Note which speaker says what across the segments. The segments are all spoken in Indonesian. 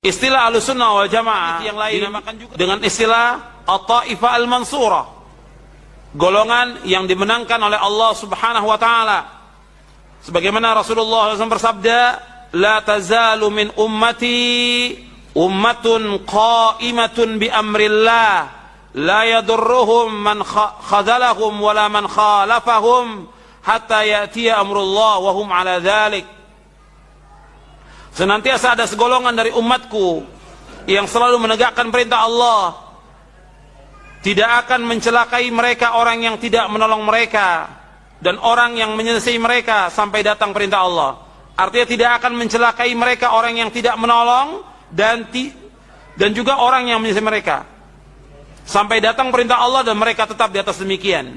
Speaker 1: Istilah Ahlussunnah wal Jamaah yang lain dinamakan juga dengan istilah At-Taifah Al-Mansurah, golongan yang dimenangkan oleh Allah Subhanahu wa taala. Sebagaimana Rasulullah SAW bersabda, "La tazalu min ummati ummatun qa'imatun bi amrillah, la yadurruhum man khadalahum wala man khalafahum hatta ya'tiya amrullah wa hum ala dzalik." Senantiasa ada segolongan dari umatku yang selalu menegakkan perintah Allah. Tidak akan mencelakai mereka orang yang tidak menolong mereka dan orang yang menyelesaikan mereka sampai datang perintah Allah. Artinya tidak akan mencelakai mereka orang yang tidak menolong dan juga orang yang menyelesaikan mereka sampai datang perintah Allah dan mereka tetap di atas demikian.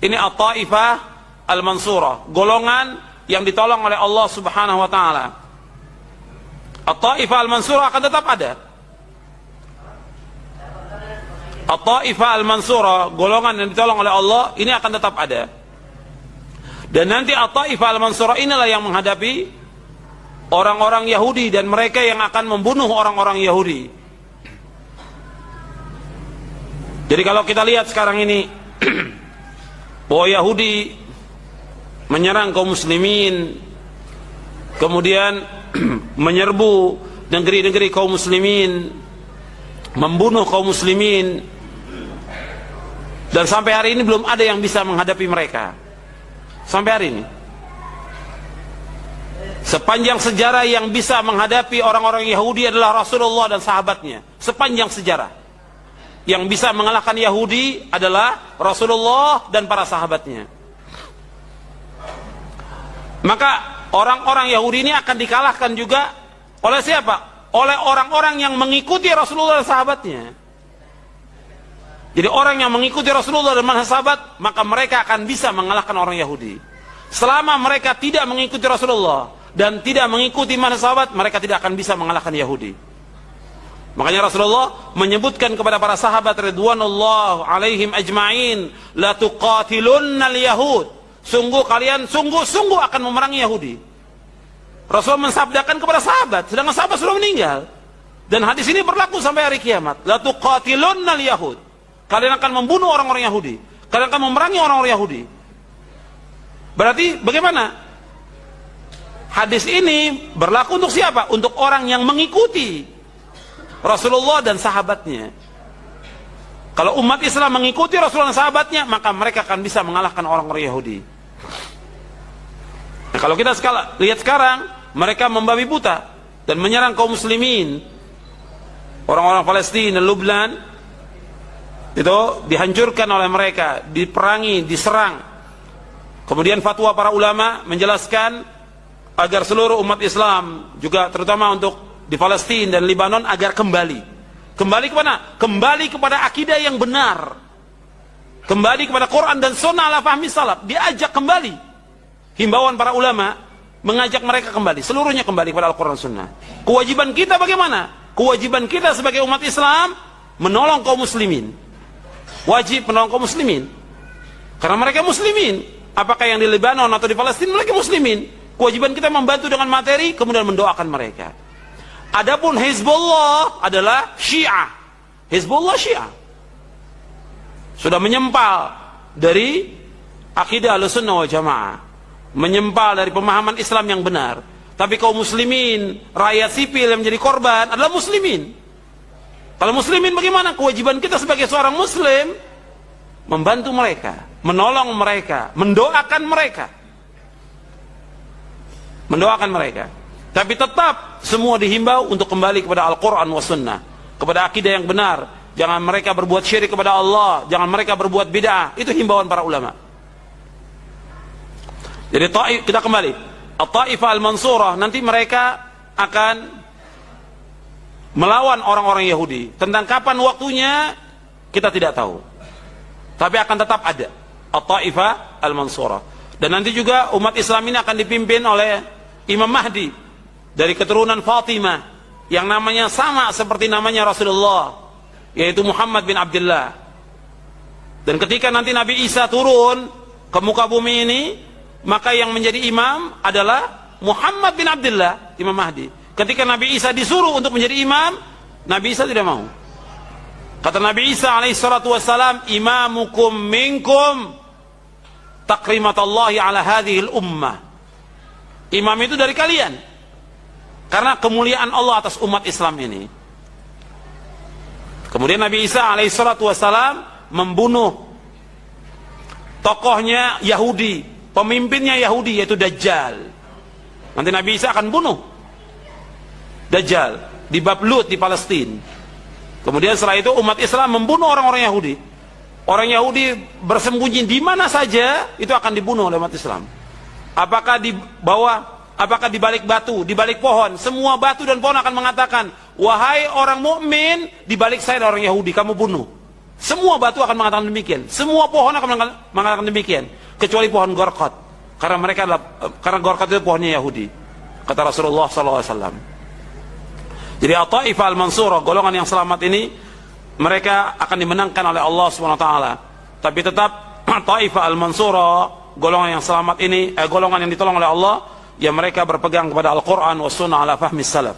Speaker 1: Ini At-Taifah Al-Mansurah, golongan yang ditolong oleh Allah Subhanahu wa taala. At-Taifah Al-Mansurah akan tetap ada. At-Taifah Al-Mansurah, golongan yang ditolong oleh Allah, ini akan tetap ada. Dan nanti At-Taifah Al-Mansurah inilah yang menghadapi orang-orang Yahudi dan mereka yang akan membunuh orang-orang Yahudi. Jadi kalau kita lihat sekarang ini bahwa Yahudi menyerang kaum muslimin, kemudian menyerbu negeri-negeri kaum muslimin, membunuh kaum muslimin, dan sampai hari ini belum ada yang bisa menghadapi mereka. Sampai hari ini sepanjang sejarah yang bisa menghadapi orang-orang Yahudi adalah Rasulullah dan sahabatnya. Sepanjang sejarah yang bisa mengalahkan Yahudi adalah Rasulullah dan para sahabatnya. Maka orang-orang Yahudi ini akan dikalahkan juga oleh siapa? Oleh orang-orang yang mengikuti Rasulullah dan sahabatnya. Jadi orang yang mengikuti Rasulullah dan sahabat, maka mereka akan bisa mengalahkan orang Yahudi. Selama mereka tidak mengikuti Rasulullah dan tidak mengikuti sahabat, mereka tidak akan bisa mengalahkan Yahudi. Makanya Rasulullah menyebutkan kepada para sahabat ridwanullah alaihim ajma'in, la tuqatilunnal yahud. Sungguh kalian sungguh-sungguh akan memerangi Yahudi. Rasulullah mensabdakan kepada sahabat, sedangkan sahabat sudah meninggal. Dan hadis ini berlaku sampai hari kiamat. La tuqatilunnal yahud. Kalian akan membunuh orang-orang Yahudi. Kalian akan memerangi orang-orang Yahudi. Berarti bagaimana? Hadis ini berlaku untuk siapa? Untuk orang yang mengikuti Rasulullah dan sahabatnya. Kalau umat Islam mengikuti Rasulullah dan sahabatnya, maka mereka akan bisa mengalahkan orang-orang Yahudi. Nah, kalau kita lihat sekarang, mereka membabi buta dan menyerang kaum muslimin. Orang-orang Palestina, Lubnan, itu dihancurkan oleh mereka, diperangi, diserang. Kemudian fatwa para ulama menjelaskan agar seluruh umat Islam, juga terutama untuk di Palestina dan Lebanon, agar kembali kemana? Kembali kepada akidah yang benar, kembali kepada Quran dan Sunnah ala fahmi salaf. Diajak kembali. Himbauan para ulama mengajak mereka kembali, seluruhnya kembali kepada Al-Quran Sunnah. Kewajiban kita bagaimana? Kewajiban kita sebagai umat Islam menolong kaum muslimin. Wajib menolong kaum muslimin karena mereka muslimin. Apakah yang di Lebanon atau di Palestina, mereka muslimin. Kewajiban kita membantu dengan materi, kemudian mendoakan mereka. Adapun Hizbullah adalah Syiah. Hizbullah Syiah sudah menyempal dari akidah Ahlussunnah wal Jamaah, menyempal dari pemahaman Islam yang benar. Tapi kaum muslimin, rakyat sipil yang menjadi korban adalah muslimin. Kalau muslimin bagaimana? Kewajiban kita sebagai seorang muslim membantu mereka, menolong mereka, mendoakan mereka. Mendoakan mereka. Tapi tetap semua dihimbau untuk kembali kepada Al-Quran wa Sunnah, kepada akidah yang benar. Jangan mereka berbuat syirik kepada Allah, jangan mereka berbuat bid'ah. Itu himbauan para ulama. Jadi kita kembali, At-Taifah Al-Mansurah, nanti mereka akan melawan orang-orang Yahudi. Tentang kapan waktunya kita tidak tahu, tapi akan tetap ada At-Taifah Al-Mansurah. Dan nanti juga umat Islam ini akan dipimpin oleh Imam Mahdi dari keturunan Fatimah, yang namanya sama seperti namanya Rasulullah, yaitu Muhammad bin Abdullah. Dan ketika nanti Nabi Isa turun ke muka bumi ini, maka yang menjadi imam adalah Muhammad bin Abdullah, Imam Mahdi. Ketika Nabi Isa disuruh untuk menjadi imam, Nabi Isa tidak mau. Kata Nabi Isa alaihi salatu wassalam, imamukum minkum takrimatallahi ala hadhil ummah. Imam itu dari kalian, karena kemuliaan Allah atas umat Islam ini. Kemudian Nabi Isa alaihi salatu wassalam membunuh tokohnya Yahudi, pemimpinnya Yahudi, yaitu Dajjal. Nanti Nabi Isa akan bunuh Dajjal di bab Lut di Palestina. Kemudian setelah itu umat Islam membunuh orang-orang Yahudi. Orang Yahudi bersembunyi di mana saja, itu akan dibunuh oleh umat Islam. Apakah di bawah, apakah di balik batu, di balik pohon, semua batu dan pohon akan mengatakan, wahai orang mukmin, di balik saya ada orang Yahudi, kamu bunuh. Semua batu akan mengatakan demikian, semua pohon akan mengatakan demikian, kecuali pohon Gorqat, karena mereka adalah, karena Gorqat itu pohonnya Yahudi, kata Rasulullah SAW. Jadi At-Taifah Al-Mansurah, golongan yang selamat ini, mereka akan dimenangkan oleh Allah SWT. Tapi tetap Taifah Al-Mansurah, golongan yang selamat ini, golongan yang ditolong oleh Allah, ya mereka berpegang kepada Al-Quran wa Sunnah ala fahmi salaf.